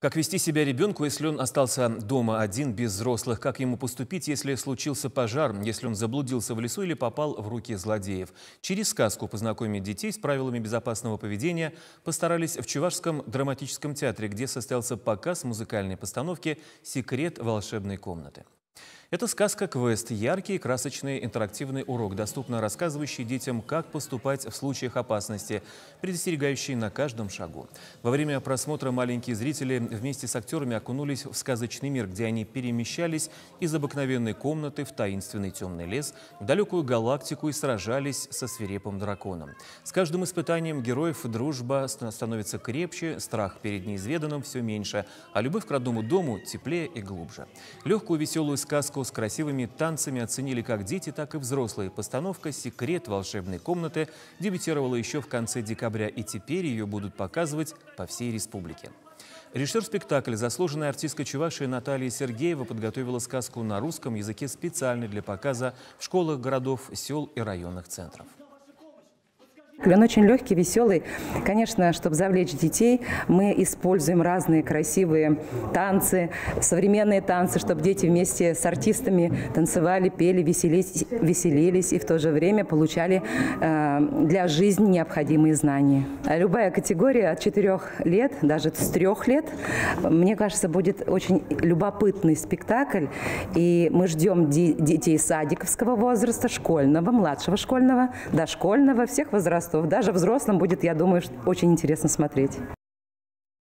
Как вести себя ребенку, если он остался дома один, без взрослых? Как ему поступить, если случился пожар, если он заблудился в лесу или попал в руки злодеев? Через сказку познакомить детей с правилами безопасного поведения постарались в Чувашском драматическом театре, где состоялся показ музыкальной постановки «Секрет волшебной комнаты». Это сказка-квест, яркий, красочный, интерактивный урок, доступно рассказывающий детям, как поступать в случаях опасности, предостерегающий на каждом шагу. Во время просмотра маленькие зрители вместе с актерами окунулись в сказочный мир, где они перемещались из обыкновенной комнаты в таинственный темный лес, в далекую галактику и сражались со свирепым драконом. С каждым испытанием героев дружба становится крепче, страх перед неизведанным все меньше, а любовь к родному дому теплее и глубже. Легкую веселую сказку с красивыми танцами оценили как дети, так и взрослые. Постановка «Секрет волшебной комнаты» дебютировала еще в конце декабря, и теперь ее будут показывать по всей республике. Режиссер спектакля, заслуженная артистка Чувашии Наталья Сергеева, подготовила сказку на русском языке специально для показа в школах городов, сел и районных центров. Он очень легкий, веселый. Конечно, чтобы завлечь детей, мы используем разные красивые танцы, современные танцы, чтобы дети вместе с артистами танцевали, пели, веселились и в то же время получали для жизни необходимые знания. Любая категория от 4 лет, даже с 3 лет, мне кажется, будет очень любопытный спектакль. И мы ждем детей садиковского возраста, школьного, младшего школьного, дошкольного, всех возрастов. Даже взрослым будет, я думаю, очень интересно смотреть.